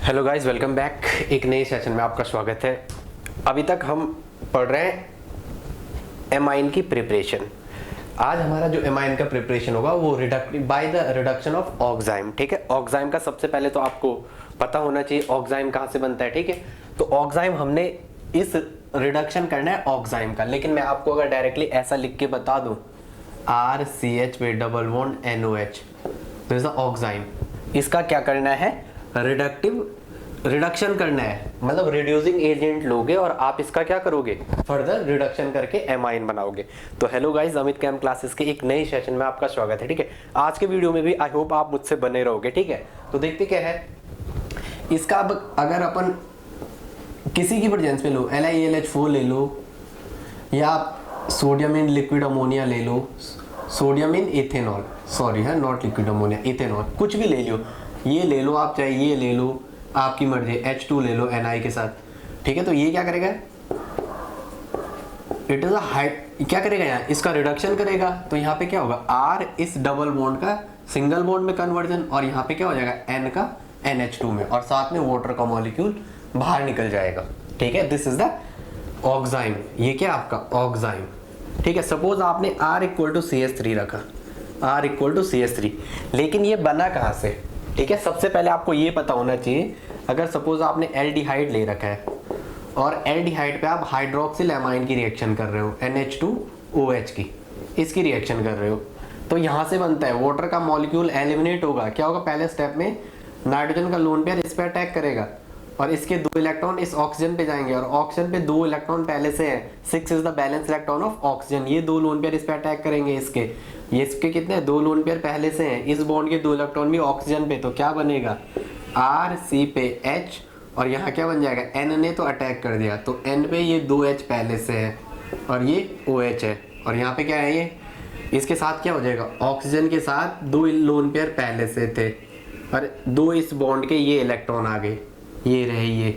Hello guys, welcome back. एक नए session में आपका स्वागत है। अभी तक हम पढ़ रहे हैं एमाइन की प्रिपरेशन। आज हमारा जो एमाइन का प्रिपरेशन होगा वो by the reduction of oxime. ठीक है, ऑक्साइम का सबसे पहले तो आपको पता होना चाहिए ऑक्साइम कहाँ से बनता है। ठीक है, तो ऑक्साइम हमने इस रिडक्शन करना है ऑक्साइम का, लेकिन मैं आपको अगर डायरेक्टली ऐसा लिख के बता दूं RCH with double bond NOH, this is the oxime. इसका क्या करना है, रिडक्शन करना है, मतलब रिड्यूसिंग एजेंट लोगे और आप इसका क्या करोगे, फर्दर रिडक्शन करके एमाइन बनाओगे। तो hello guys, Amit Cam classes के एक नए सेशन में आपका स्वागत है। ठीक है, आज के वीडियो में भी आई होप आप मुझसे बने रहोगे। ठीक है, तो देखते क्या है इसका। अब अगर अपन किसी की प्रेजेंस में लो, LiAlH4 ले लो, या सोडियम इन लिक्विड अमोनिया ले लो, सोडियम इन इथेनॉल, सॉरी है नॉट लिक्विड अमोनिया, इथेनॉल, कुछ भी ले लो, ये ले लो आप, चाहे ये ले लो, आपकी मर्जी। H2 ले लो Ni के साथ। ठीक है, तो ये क्या करेगा, इट इज अ हाइट, क्या करेगा यहाँ, इसका रिडक्शन करेगा। तो यहाँ पे क्या होगा, R इस डबल बॉन्ड का सिंगल बॉन्ड में कन्वर्जन, और यहाँ पे क्या हो जाएगा, N का NH2 में, और साथ में वाटर का मॉलिक्यूल बाहर निकल जाएगा। ठीक है, दिस इज द ऑक्साइम। ये क्या आपका ऑक्साइम। ठीक है, सपोज आपने R इक्वल टू CH3 रखा, R इक्वल टू CH3, लेकिन ये बना कहाँ से। ठीक है, सबसे पहले आपको ये पता होना चाहिए, अगर सपोज आपने एल्डिहाइड ले रखा है और एल्डिहाइड पे आप हाइड्रोक्सिल एमाइन की रिएक्शन कर रहे हो, NH2OH की, इसकी रिएक्शन कर रहे हो, तो यहाँ से बनता है वाटर का मॉलिक्यूल एलिमिनेट होगा। क्या होगा, पहले स्टेप में नाइट्रोजन का लोन पेयर इस पर अटैक करेगा और इसके 2 इलेक्ट्रॉन इस ऑक्सीजन पे जाएंगे, और ऑक्सीजन पे 2 इलेक्ट्रॉन पहले से है, 6 is the balance electron of oxygen. ये 2 लोन पेयर इस पे अटैक करेंगे, ये इसके कितने 2 लोन पेयर पहले से हैं, इस बॉन्ड के 2 इलेक्ट्रॉन भी ऑक्सीजन पे, तो क्या बनेगा RC पे H, और यहाँ क्या बन जाएगा, N ने तो अटैक कर दिया, तो N पे ये 2H पहले से है और ये OH है, और यहाँ पे क्या है, ये इसके साथ क्या हो जाएगा, ऑक्सीजन के साथ 2 लोन पेयर पहले से थे और 2 इस बॉन्ड के ये इलेक्ट्रॉन आ गए, ये रहे ये।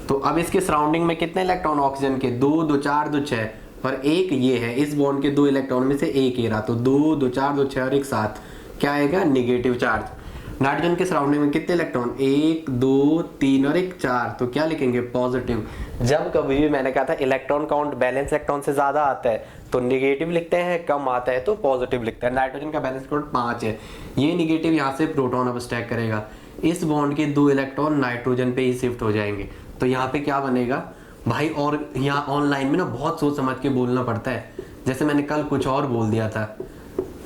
तो अब इसके सराउंडिंग में कितने इलेक्ट्रॉन ऑक्सीजन के, 2 2 4 2 6, और एक ये है, इस बॉन्ड के 2 इलेक्ट्रॉन में से एक ये रहा, तो 2 2 4 2 6 और एक साथ क्या आएगा, निगेटिव चार्ज। नाइट्रोजन के सराउंडिंग में कितने इलेक्ट्रॉन, 1 2 3 और एक 4, तो क्या लिखेंगे, पॉजिटिव। जब कभी भी मैंने कहा था इलेक्ट्रॉन काउंट बैलेंस इलेक्ट्रॉन से ज्यादा आता है तो निगेटिव लिखते हैं, कम आता है तो पॉजिटिव लिखते हैं। नाइट्रोजन का बैलेंस काउंट 5 है, ये निगेटिव, यहाँ से प्रोटॉन अब स्टैक करेगा, इस बॉन्ड के 2 इलेक्ट्रॉन नाइट्रोजन पे ही शिफ्ट हो जाएंगे, तो यहाँ पे क्या बनेगा भाई। और यहाँ ऑनलाइन में ना बहुत सोच समझ के बोलना पड़ता है, जैसे मैंने कल कुछ और बोल दिया था।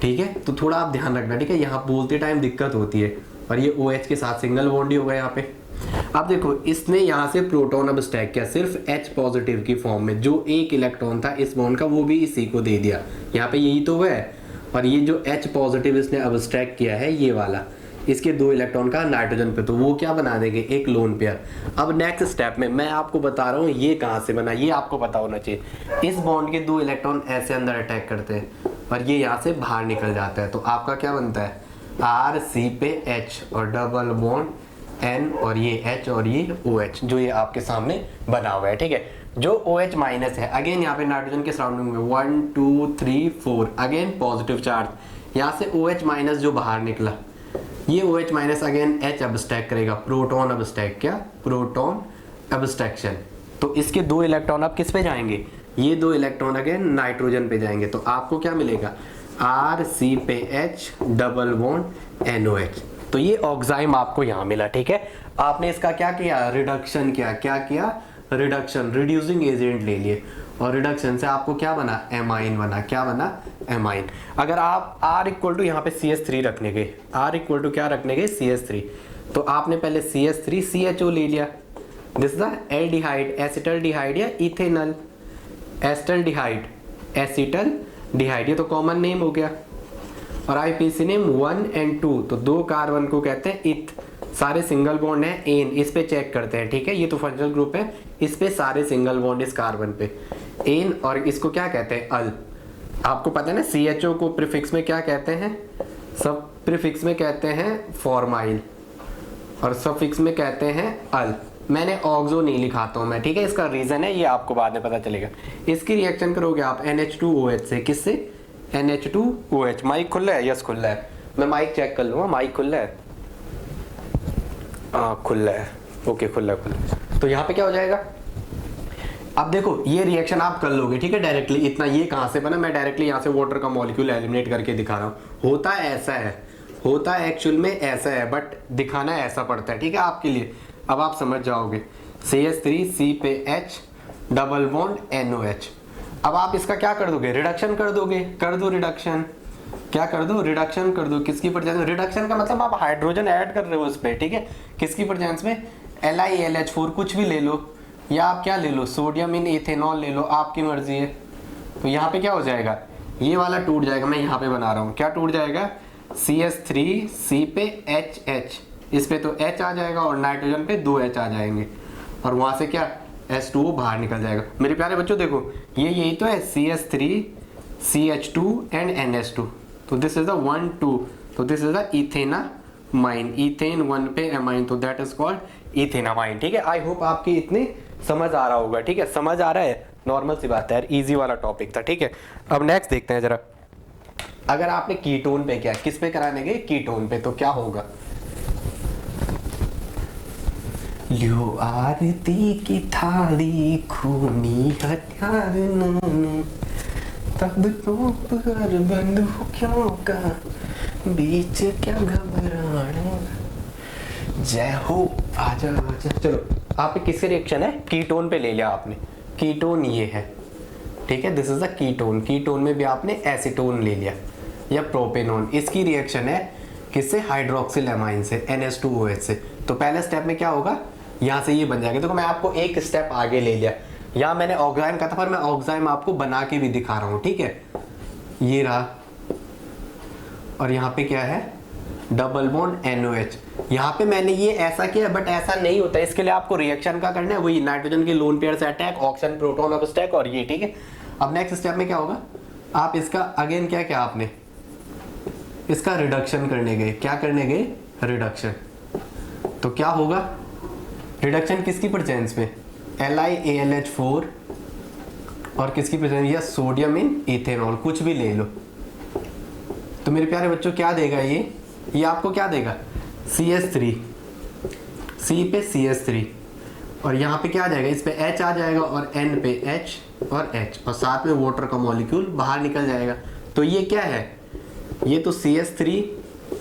ठीक है, तो थोड़ा आप ध्यान रखना। ठीक है, यहाँ बोलते टाइम दिक्कत होती है, और ये OH के साथ सिंगल बॉन्ड ही होगा यहाँ पे। अब देखो, इसने यहाँ से प्रोटॉन अब स्टैक किया सिर्फ H पॉजिटिव की फॉर्म में, जो एक इलेक्ट्रॉन था इस बॉन्ड का वो भी इसी को दे दिया, यहाँ पे यही तो है। और ये जो H पॉजिटिव इसने अब स्टैक किया है ये वाला, इसके 2 इलेक्ट्रॉन का नाइट्रोजन पे, तो वो क्या बना देंगे, एक लोन पेयर। अब नेक्स्ट स्टेप में मैं आपको बता रहा हूँ ये कहाँ से बना, ये आपको पता होना चाहिए। इस बॉन्ड के 2 इलेक्ट्रॉन ऐसे अंदर अटैक करते हैं और ये यहाँ से बाहर निकल जाता है, तो आपका क्या बनता है, RC पे H और डबल बॉन्ड N, और ये H और ये OH, जो ये आपके सामने बना हुआ है। ठीक है, जो OH माइनस है, अगेन यहाँ पे नाइट्रोजन के सराउंडिंग में 1 2 3 4, अगेन पॉजिटिव चार्ज, यहाँ से OH माइनस जो बाहर निकला, ये OH माइनस अगेन H अब स्टैक करेगा, प्रोटॉन अब स्टैक, क्या प्रोटॉन अबस्ट्रैक्शन, तो इसके 2 इलेक्ट्रॉन अब किस पे जाएंगे, ये 2 इलेक्ट्रॉन अगेन नाइट्रोजन पे जाएंगे, तो आपको क्या मिलेगा, RC पे H डबल बॉन्ड NOH। तो ये ऑक्साइम आपको यहाँ मिला। ठीक है, आपने इसका क्या किया, रिडक्शन किया, क्या किया, रिडक्शन, रिड्यूसिंग एजेंट ले लिए, और रिडक्शन से आपको क्या बना, एमाइन बना। क्या बना, एमाइन। अगर आप R इक्वल टू यहाँ पे CH3 रखने गए, R इक्वल टू क्या रखने गए, CH3, तो आपने पहले CH3 CHO ले लिया, दिस द एल्डिहाइड, एसिटल्डिहाइड या इथेनल, एसिटल्डिहाइड, एसिटल्डिहाइड, ये तो कॉमन नेम हो गया। और IPC नेम 1 और 2, तो 2 कार्बन को कहते हैं इथ, सारे सिंगल बॉन्ड है एन, इस पे चेक करते हैं। ठीक है, ये तो फंक्शनल ग्रुप है, इस पे सारे सिंगल बॉन्ड इस कार्बन पे एन, और इसको क्या कहते हैं, अल। आपको पता है ना CHO को प्रीफिक्स में क्या कहते हैं, सब प्रीफिक्स में कहते हैं फॉर्माइल, और सफिक्स में कहते हैं अल। मैंने ऑक्सो नहीं लिखाता हूँ मैं, ठीक है, इसका रीजन है, ये आपको बाद में पता चलेगा। इसकी रिएक्शन करोगे आप NH2OH से, किससे, NH2OH। माइक खुला है, यस खुला है, मैं माइक चेक कर लूँगा, माइक खुला है, खुला है। ओके खुला खुला। तो यहाँ पे क्या हो जाएगा, अब देखो ये रिएक्शन आप कर लोगे, ठीक है, डायरेक्टली इतना, ये कहाँ से बना, मैं डायरेक्टली यहाँ से वाटर का मॉलिक्यूल एलिमिनेट करके दिखा रहा हूँ। होता है ऐसा है, होता है एक्चुअल में ऐसा है, बट दिखाना ऐसा पड़ता है, ठीक है, आपके लिए। अब आप समझ जाओगे, CH3 C पे H डबल बॉन्ड NOH। अब आप इसका क्या कर दोगे, रिडक्शन कर दोगे, कर दो रिडक्शन, क्या कर दो, रिडक्शन कर दो। किसकी प्रेजेंस, रिडक्शन का मतलब आप हाइड्रोजन ऐड कर रहे हो उस पर, ठीक है, किसकी प्रेजेंस में, LiAlH4 कुछ भी ले लो, या आप क्या ले लो, सोडियम इन इथेनॉल ले लो, आपकी मर्जी है। तो यहाँ पे क्या हो जाएगा, ये वाला टूट जाएगा, मैं यहाँ पे बना रहा हूँ, क्या टूट जाएगा, CH3 C पे HH, इस पे तो H आ जाएगा और नाइट्रोजन पे 2 H आ जाएंगे, और वहां से क्या H2O बाहर निकल जाएगा। मेरे प्यारे बच्चों देखो, ये यही तो है, CH3 CH2 एंड NH2, तो दिस इज द 1 2, तो this is the ethanamine, ethane 1 पे एमाइन, तो दैट इज कॉल्ड इथेनामाइन, ठीक है। आई होप आपकी इतनी समझ आ रहा होगा, ठीक है, समझ आ रहा है, नॉर्मल सी बात है यार, इजी वाला टॉपिक था, ठीक है। अब नेक्स्ट देखते हैं जरा, अगर आपने कीटोन पे किया, किस पे कराने गए, कीटोन पे, तो क्या होगा, लियो आरती की थाली खूनी हथियार तब तो पर बंदूकों का बीच क्या घबराना, जय हो आजा आजा। चलो आप पे किसके रिएक्शन है, कीटोन पे ले लिया आपने, कीटोन ये है, ठीक है, this is the ketone. Ketone में भी आपने एसीटोन ले लिया या प्रोपेनोन, इसकी रिएक्शन है किससे, हाइड्रोक्सिल एमाइन से, NH2OH से। तो पहले स्टेप में क्या होगा, यहाँ से ये बन जाएगा। देखो मैं आपको एक स्टेप आगे ले लिया, यहाँ मैंने ऑक्साइम कहा था, पर मैं ऑक्साइम आपको बना के भी दिखा रहा हूँ, ठीक है, ये रहा, और यहाँ पे क्या है, डबल बॉन्ड NOH। यहाँ पे मैंने ये ऐसा किया, बट ऐसा नहीं होता, इसके लिए आपको रिएक्शन का करना है, वही नाइट्रोजन के लोन पेयर से attack, oxygen proton of stack, और ये, ठीक है। अब नेक्स्ट स्टेप में क्या होगा, आप इसका अगेन क्या क्या आपने इसका रिडक्शन करने गए, क्या करने गए, रिडक्शन। तो क्या होगा, रिडक्शन किसकी प्रेजेंस में, LiAlH4 और किसकी प्रेजेंस, या सोडियम इन इथेनॉल, कुछ भी ले लो। तो मेरे प्यारे बच्चों क्या देगा ये आपको क्या देगा, CH3, C पे CH3, और यहाँ पे क्या आ जाएगा, इस पे H आ जाएगा, और N पे H और H, और साथ में वाटर का मॉलिक्यूल बाहर निकल जाएगा। तो ये क्या है, ये तो CH3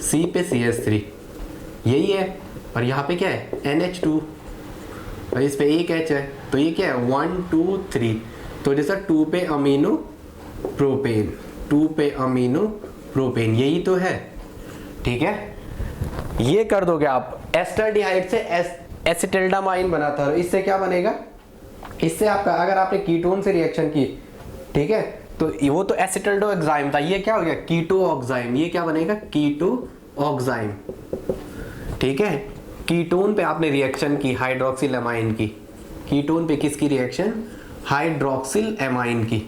C पे CH3 यही है, और यहाँ पे क्या है, NH2, और इस पे एक H है, तो ये क्या है, 1 2 3, तो जैसा 2 पे अमीनो प्रोपेन, 2 पे अमीनो प्रोपेन, यही तो है, ठीक है। ये कर दोगे आप, एस्टरडिहाइड से एसिटिल्डामाइन बनाता है, इससे क्या बनेगा, इससे आपका, अगर आपने कीटोन से रिएक्शन की, ठीक है, तो वो तो एसिटिल्डो एक्साइम था, ये क्या हो गया, कीटो ऑक्साइम, ये क्या बनेगा, कीटो ऑक्साइम, ठीक है। कीटोन पे आपने रिएक्शन की हाइड्रोक्सिल एमाइन की, कीटोन पे किसकी रिएक्शन, हाइड्रोक्सिल एमाइन की,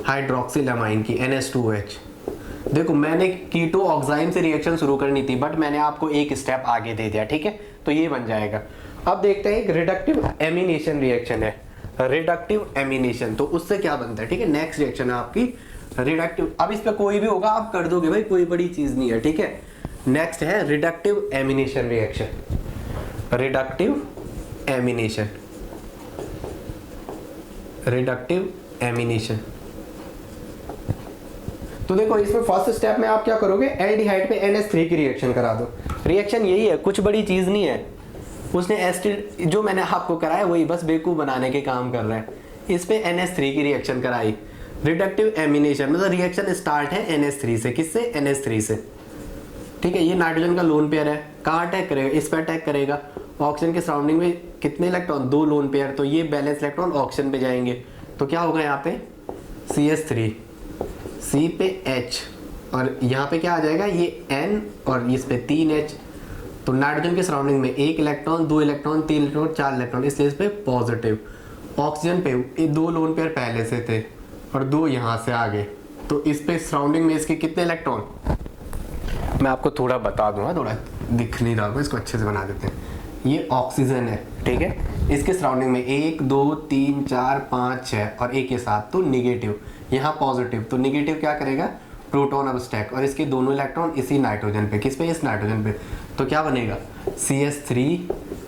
हाइड्रोक्सिल एमाइन की, NH2OH। देखो मैंने कीटो ऑक्साइम से रिएक्शन शुरू करनी थी, बट मैंने आपको एक स्टेप आगे दे दिया, ठीक है, तो ये बन जाएगा। अब देखते हैं एक रिडक्टिव एमिनेशन रिएक्शन है, रिडक्टिव एमिनेशन, तो उससे क्या बनता है, ठीक है, नेक्स्ट रिएक्शन है आपकी रिडक्टिव। अब इस पे कोई भी होगा आप कर दोगे भाई, कोई बड़ी चीज नहीं है, ठीक है। नेक्स्ट है reductive ammunition reaction, reductive ammunition, reductive ammunition. तो देखो इसमें फर्स्ट स्टेप में आप क्या करोगे, एल्डिहाइड पे NH3 की रिएक्शन करा दो। रिएक्शन यही है, कुछ बड़ी चीज नहीं है, उसने एसिड जो मैंने आपको कराया वही बस बेवकूफ बनाने के काम कर रहा है। इस पे NH3 की रिएक्शन कराई, रिडक्टिव एमिनेशन मतलब रिएक्शन स्टार्ट है NH3 से, किससे, NH3 से, ठीक है। ये नाइट्रोजन का लोन पेयर है, कहाँ अटैक करेगा, इस पर अटैक करेगा। ऑक्सीजन के सराउंडिंग में कितने इलेक्ट्रॉन, 2 लोन पेयर, तो ये बैलेंस इलेक्ट्रॉन ऑक्सीजन पे जाएंगे, तो क्या होगा यहाँ पे CH3 C पे H, और यहाँ पे क्या आ जाएगा, ये N और इस पे 3 H। तो नाइट्रोजन के सराउंडिंग में 1 इलेक्ट्रॉन, 2 इलेक्ट्रॉन, 3 इलेक्ट्रॉन, 4 इलेक्ट्रॉन, इसलिए इस पे पॉजिटिव। ऑक्सीजन पे 2 लोन पेयर पहले से थे और 2 यहाँ से आ गए, तो इस पे सराउंडिंग में इसके कितने इलेक्ट्रॉन, मैं आपको थोड़ा बता दूंगा, थोड़ा दिख नहीं रहा होगा, इसको अच्छे से बना देते हैं। ये ऑक्सीजन है, ठीक है, इसके सराउंडिंग में 1 2 3 4 5 6 और एक के साथ तो निगेटिव, यहाँ पॉजिटिव, तो निगेटिव क्या करेगा, प्रोटॉन अब स्टैक और इसके दोनों इलेक्ट्रॉन इसी नाइट्रोजन पे, किस पे, इस नाइट्रोजन पे। तो क्या बनेगा, CH3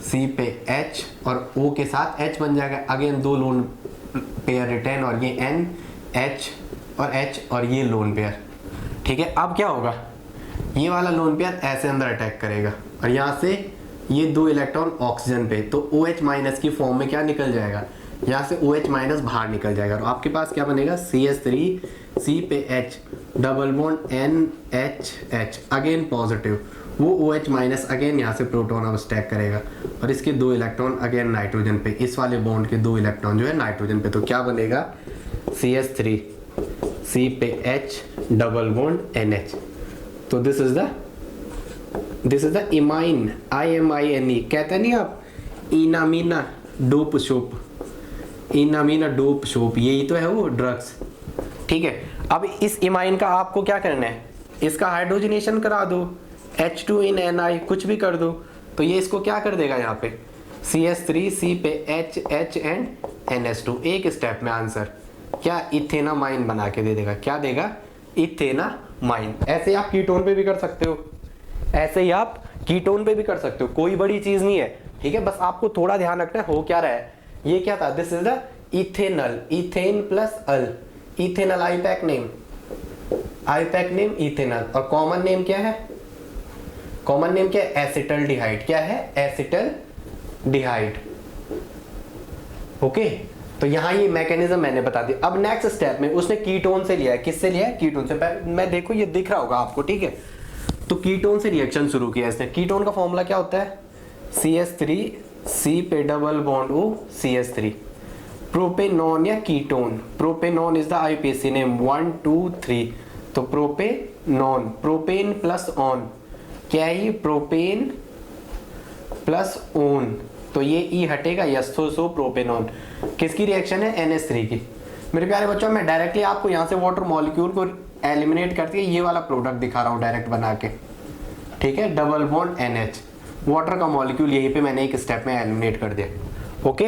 C पे H और O के साथ H बन जाएगा। अगेन दो लोन पेयर रिटेन और ये N H और H और ये लोन पेयर। ठीक है, अब क्या होगा, ये वाला लोन पेयर ऐसे अंदर अटैक करेगा और यहाँ से ये दो इलेक्ट्रॉन ऑक्सीजन पे, तो OH माइनस की फॉर्म में क्या निकल जाएगा, यहाँ से OH माइनस बाहर निकल जाएगा और आपके पास क्या बनेगा, CH3 C पे H double bond NHH again positive, वो OH माइनस अगेन यहाँ से प्रोटॉन अब स्टैक करेगा और इसके दो इलेक्ट्रॉन अगेन नाइट्रोजन पे, इस वाले बॉन्ड के दो इलेक्ट्रॉन जो है नाइट्रोजन पे। तो क्या बनेगा, CH3 C पे H डबल बॉन्ड NH। तो this is the imine, IMINE, कहते नहीं आप इनामीना डोप शोप, इनामीना डोप शोप, यही तो है वो ड्रग्स। ठीक है, अब इस इमाइन का आपको क्या करना है, इसका हाइड्रोजनेशन करा दो, H2 in Ni कुछ भी कर दो, तो ये इसको क्या कर देगा, यहाँ पे CH3 C पे H H एंड NH2, एक स्टेप में आंसर क्या, इथेनामाइन बना के दे देगा। क्या देगा, इथेनामाइन। ऐसे आप कीटोन पे भी कर सकते हो, ऐसे ही आप कीटोन पे भी कर सकते हो, कोई बड़ी चीज नहीं है। ठीक है, बस आपको थोड़ा ध्यान रखना है हो क्या रहा है। ये क्या था, this is the ethanal, ethane plus al, ethanal IUPAC name ethanal, और कॉमन नेम क्या है, कॉमन नेम क्या है, एसिटल्डिहाइड। क्या है, एसिटल्डिहाइड। ओके, तो यहाँ ये मैकेनिज्म मैंने बता दिया। अब नेक्स्ट स्टेप में उसने कीटोन से लिया है, किससे लिया है, कीटोन से। मैं देखो ये दिख रहा होगा आपको, ठीक है। तो कीटोन से रिएक्शन शुरू किया इसने। कीटोन का फॉर्मूला क्या होता है, CH3 C पे double bond O CH3, propanone या ketone. Propanone is the IUPAC name 1 2 3, तो प्रोपेनॉन, प्रोपेन प्लस ऑन, क्या है ये, प्रोपेन प्लस ओन, तो ये ई हटेगा, यस्थोसो प्रोपेनॉन। किसकी रिएक्शन है, NH3 की। मेरे प्यारे बच्चों, मैं डायरेक्टली आपको यहाँ से वाटर मॉलिक्यूल को एलिमिनेट करके ये वाला प्रोडक्ट दिखा रहा हूँ डायरेक्ट बना के। ठीक है, डबल बॉन्ड NH, वाटर का मॉलिक्यूल यहीं पे मैंने एक स्टेप में एलिमिनेट कर दिया। ओके,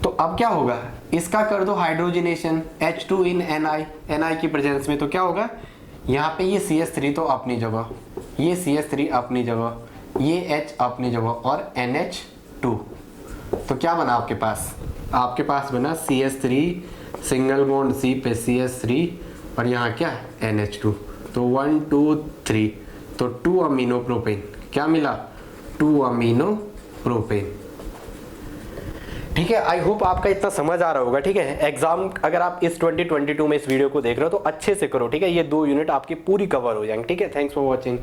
तो अब क्या होगा, इसका कर दो हाइड्रोजनेशन, H2 in Ni की प्रेजेंस में। तो क्या होगा, यहाँ पे ये CH3 तो अपनी जगह, ये CH3 अपनी जगह, ये H अपनी जगह और NH2। तो क्या बना आपके पास बना CH3 सिंगल बॉन्ड C पे CH3 और यहाँ क्या, NH2। तो 1 2 3, तो 2 अमीनो प्रोपेन, क्या मिला, 2 अमीनो प्रोपेन। ठीक है, आई होप आपका इतना समझ आ रहा होगा। ठीक है, एग्जाम अगर आप इस 2022 में इस वीडियो को देख रहे हो तो अच्छे से करो। ठीक है, ये 2 यूनिट आपकी पूरी कवर हो जाएंगे। ठीक है, थैंक्स फॉर वॉचिंग।